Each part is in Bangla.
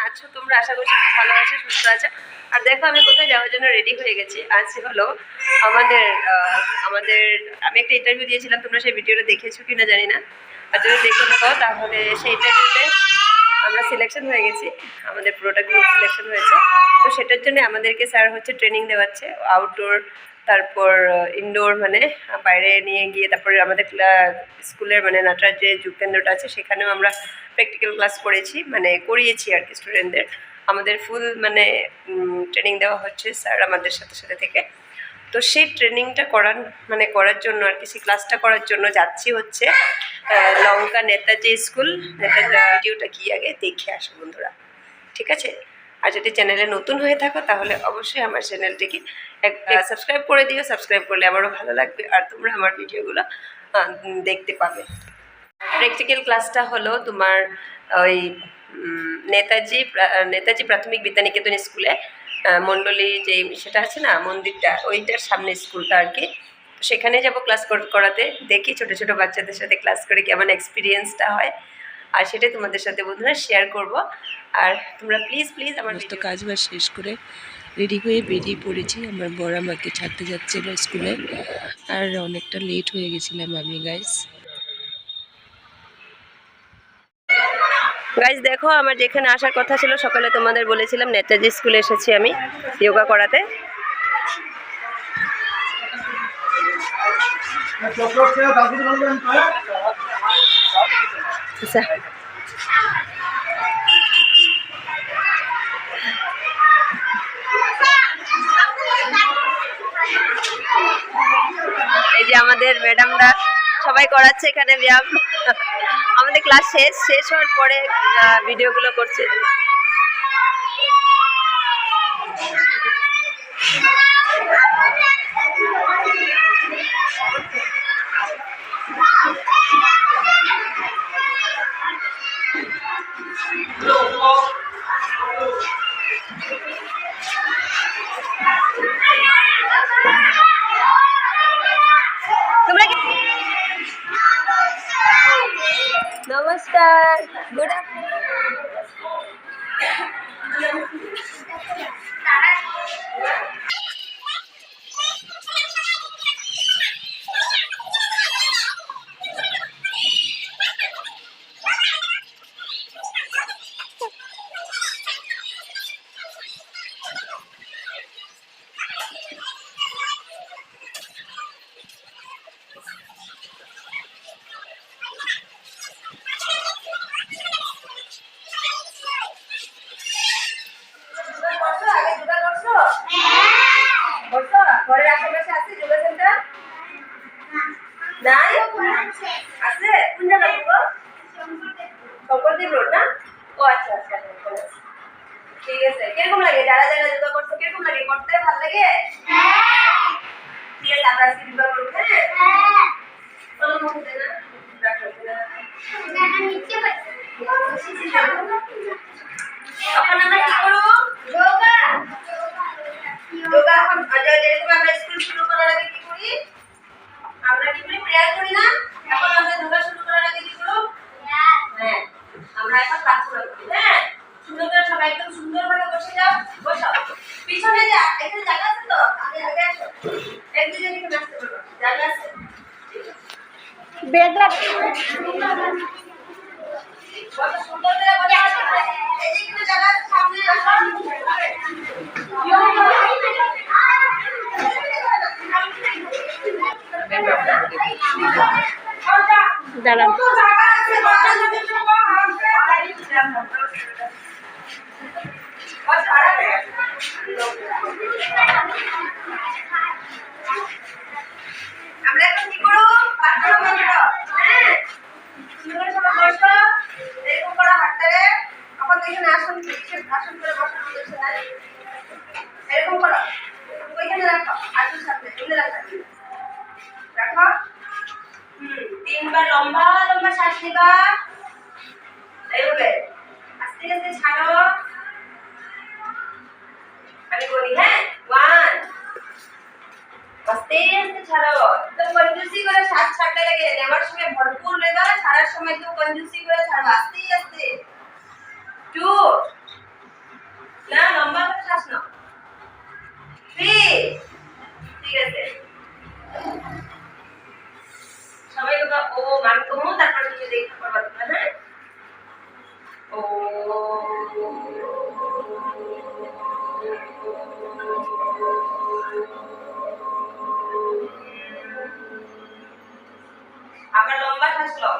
আছো তোমরা? আশা করছি খুব ভালো আছো, সুস্থ আছো। আর দেখো আমি কোথায় যাওয়ার জন্য রেডি হয়ে গেছি। আজ হলো আমাদের আমাদের আমি একটা ইন্টারভিউ দিয়েছিলাম, তোমরা সেই ভিডিওটা দেখেছো কিনা জানি না। আর যদি দেখে থাকো তাহলে সেই ইন্টারভিউতে আমরা সিলেকশন হয়ে গেছি, আমাদের পুরোটা গ্রুপ সিলেকশন হয়েছে। তো সেটার জন্য আমাদেরকে স্যার হচ্ছে ট্রেনিং দেওয়াচ্ছে আউটডোর, তারপর ইনডোর, মানে বাইরে নিয়ে গিয়ে, তারপরে আমাদের স্কুলের মানে নাটরাজ যে যুব কেন্দ্রটা আছে সেখানেও আমরা প্র্যাকটিক্যাল ক্লাস করেছি, মানে করিয়েছি আর কি স্টুডেন্টদের। আমাদের ফুল মানে ট্রেনিং দেওয়া হচ্ছে স্যার আমাদের সাথে সাথে থেকে। তো সেই ট্রেনিংটা করার জন্য আর কি, সেই ক্লাসটা করার জন্য যাচ্ছি হচ্ছে লঙ্কা নেতাজি স্কুল। ভিডিওটা কি আগে দেখে আসো বন্ধুরা, ঠিক আছে? আর যদি চ্যানেলে নতুন হয়ে থাকো তাহলে অবশ্যই আমার চ্যানেলটিকে সাবস্ক্রাইব করে দিও। সাবস্ক্রাইব করলে আমারও ভালো লাগবে আর তোমরা আমার ভিডিওগুলো দেখতে পাবে। প্র্যাকটিক্যাল ক্লাসটা হলো তোমার ওই নেতাজি প্রাথমিক বিদ্যানিকেতন স্কুলে, মণ্ডলী যে সেটা আছে না মন্দিরটা, ওইটার সামনে স্কুলটা আর কি। সেখানে যাব ক্লাস করাতে। দেখি ছোটো ছোটো বাচ্চাদের সাথে ক্লাস করে কেমন এক্সপিরিয়েন্সটা হয়, আর সেটাই তোমাদের সাথে বন্ধুরা শেয়ার করব। আর তোমরা প্লিজ প্লিজ আমার সমস্ত কাজবাজ শেষ করে রেডি হয়ে বেরিয়ে পড়েছি। আমার বড় আমাকে ছাড়তে যাচ্ছিল স্কুলে, আর অনেকটা লেট হয়ে গেছিলাম আমি। গাইস দেখো আমার যেখানে আসার কথা ছিল, সকালে তোমাদের বলেছিলাম নেতাজি স্কুলে এসেছি আমি যোগা করাতে। এই যে আমাদের ম্যাডামরা সবাই করাচ্ছে এখানে ব্যায়াম। আমাদের ক্লাস শেষ হওয়ার পরে ভিডিওগুলো করছে। নমস্কার, গুড ঘরের আশেপাশে আছে যোগা সেন্টার? নাই আছে? কোন জায়গায় গো? শঙ্করদেব রোড না? ও আচ্ছা আচ্ছা, ঠিক আছে। কিরকম লাগে যারা যারা যোগা করছো, কিরকম লাগে? করতে ভালো লাগে? ঠিক আছে, আমরা আজকে যোগা করবো। হ্যাঁ চলো মধ্যে না এখন আমরা কি করবো? যোগা। যোগা এখন যেরকম আমরা স্কুল শুরু করার আগে কি করি? আমরা কি করি? প্রেয়ার করি না? এখন আমরা যোগা শুরু করার আগে কি করব? হ্যাঁ, আমরা এখন প্রার্থনা করি। হ্যাঁ, সুন্দর করে সবাই একদম সুন্দরভাবে বসে যাও। বসো। পিছনে যে এখানে জায়গা আছে তো, আগে আগে আসো। এক দুজন একটু নাচতে পারো, জায়গা আছে? বেদরা কত সুন্দর করে বসে আছে। এই যে এখানে জায়গা আছে, সামনে আসো। দাঁড়ান, আমরা এখন কি করব? প্রার্থনা করব। হ্যাঁ, সুন্দর সবাই বসো। এরকম করে হাতটারে এখন এখানে আসন করে বসানো হয়েছে না, এরকম করো। ওইখানে রাখো, আসন সামনে এখানে রাখো। রাখো। তিনবার লম্বা লম্বা শ্বাস নিবা। এইভাবে আস্তে আস্তে ছাড়ো। আমি বলি, হ্যাঁ, 1 আস্তে আস্তে ছাড়ো। তো কনজুসি করে শ্বাস ছাড়তে লাগে, নেওয়ার সময় ভরপুর নেবা, ছাড়ার সময় তো কনজুসি করে ছাড়বা আস্তে আস্তে। 2 আবার লম্বা শ্বাস নাও।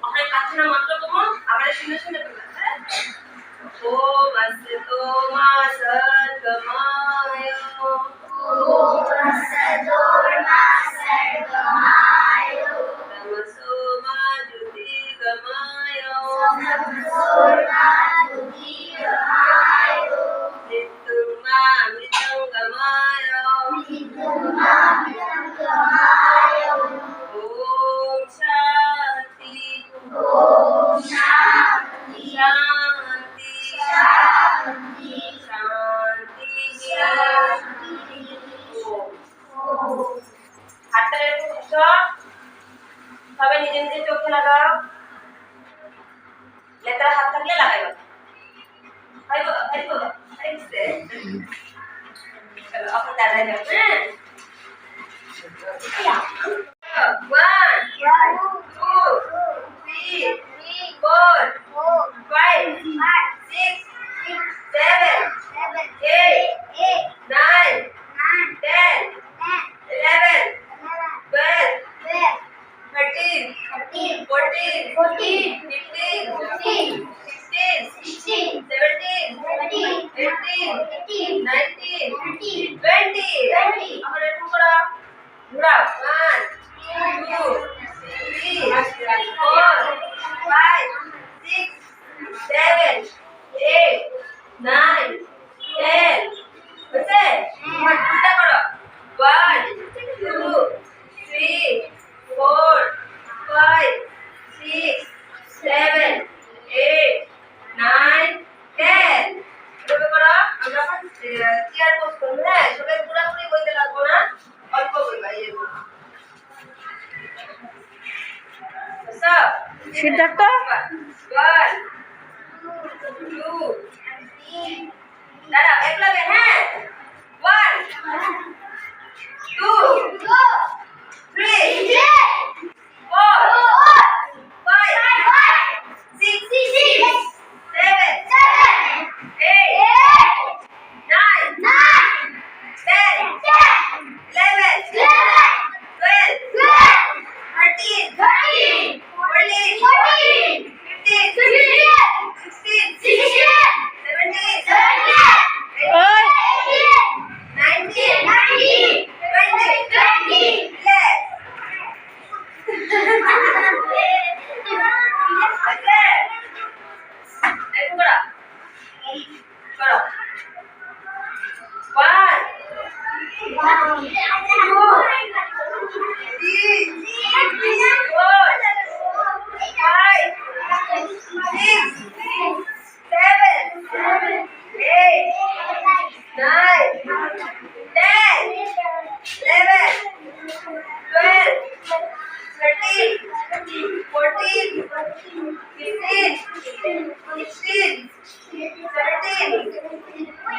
ওখানে কাছে না মাত্র তোমার আবার শুনে শুনে বলবা, হ্যাঁ? ওম অস্য তোমা সদ্গমায় তমসো মা জ্যোতির্গমায় মৃত্যুং মা মৃত্যুঙ্গমায় ওম শান্তি শান্তি শান্তি। হাতটা এরকম উঠো, সবাই নিজে নিজে চোখে লাগাও, লেতার হাত থাকলে লাগাইবা। হাইবো হাইবো হাইছে চলো আপনি দাঁড়াই যাও, হ্যাঁ? 1 2 3 4 5 6 7 8 9 10 11 12 13 14 15 16 17 18 19 20 আবার এরকম করো, ঘোরাও। 1 2 3 4 5 6 7 8 9 10 হয়েছে? উল্টা করো। 1 2 3 4 5 6 7 8 9 10 এভাবে করো। আমরা এখন চেয়ার পোজ করবো, হ্যাঁ? সবাই পুরোপুরি বইতে লাগবো না, অল্প বইবা। সিদ্ধার্থ 1 2 দাঁড়াও এক লাগে, হ্যাঁ? 1 2 3 4 5 6 7 8 9 10 11 12 13 14 15 16 17 ওই 19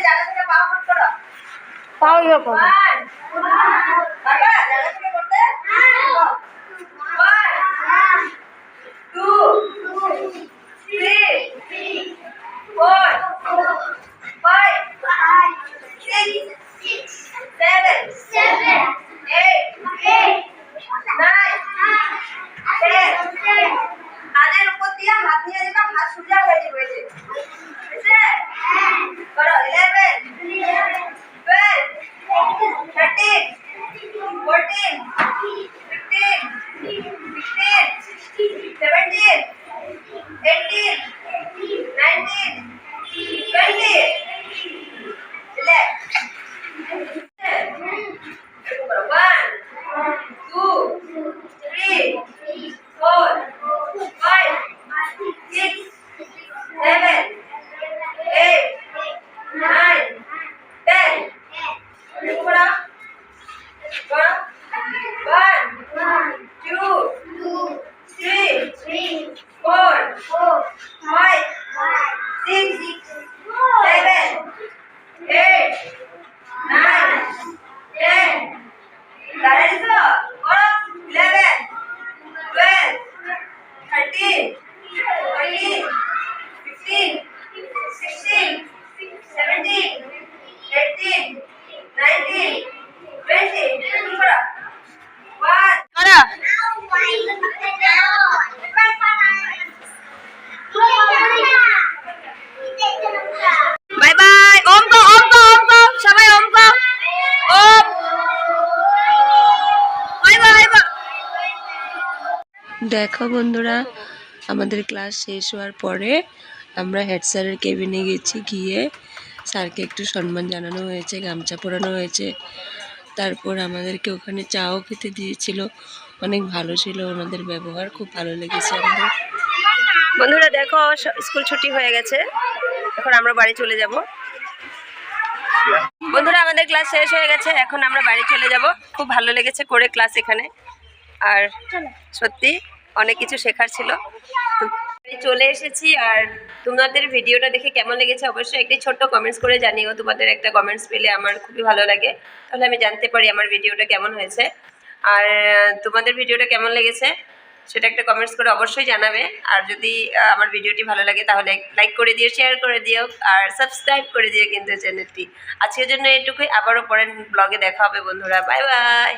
20 পাও এরকম কানের উপর দিয়ে হাত নিয়ে যাবে, হাত সোজা হয়ে যাবে। বুঝলে? করো 11 12 13 14 15 16 17 18 19 20 বুঝলে? এরকম করো 1 2 3 4 5 6 7 দেখো বন্ধুরা, আমাদের ক্লাস শেষ হওয়ার পরে আমরা হেড স্যারের কেবিনে গেছি, গিয়ে স্যারকে একটু সম্মান জানানো হয়েছে, গামছা পরানো হয়েছে। তারপর আমাদেরকে ওখানে চাও খেতে দিয়েছিল, অনেক ভালো ছিল ওনাদের ব্যবহার, খুব ভালো লেগেছে আমাদের। বন্ধুরা দেখো, স্কুল ছুটি হয়ে গেছে, এখন আমরা বাড়ি চলে যাব। বন্ধুরা আমাদের ক্লাস শেষ হয়ে গেছে, এখন আমরা বাড়ি চলে যাব। খুব ভালো লেগেছে করে ক্লাস এখানে, আর সত্যি অনেক কিছু শেখার ছিল। বাড়ি চলে এসেছি, আর তোমাদের ভিডিওটা দেখে কেমন লেগেছে অবশ্যই একটি ছোট্ট কমেন্টস করে জানিও। তোমাদের একটা কমেন্টস পেলে আমার খুবই ভালো লাগে, তাহলে আমি জানতে পারি আমার ভিডিওটা কেমন হয়েছে। আর তোমাদের ভিডিওটা কেমন লেগেছে সেটা একটা কমেন্টস করে অবশ্যই জানাবে। আর যদি আমার ভিডিওটি ভালো লাগে তাহলে লাইক করে দিও, শেয়ার করে দিও, আর সাবস্ক্রাইব করে দিও কিন্তু চ্যানেলটি। আজকের জন্য এটুকুই, আবারও পরের ব্লগে দেখা হবে বন্ধুরা। Bye bye.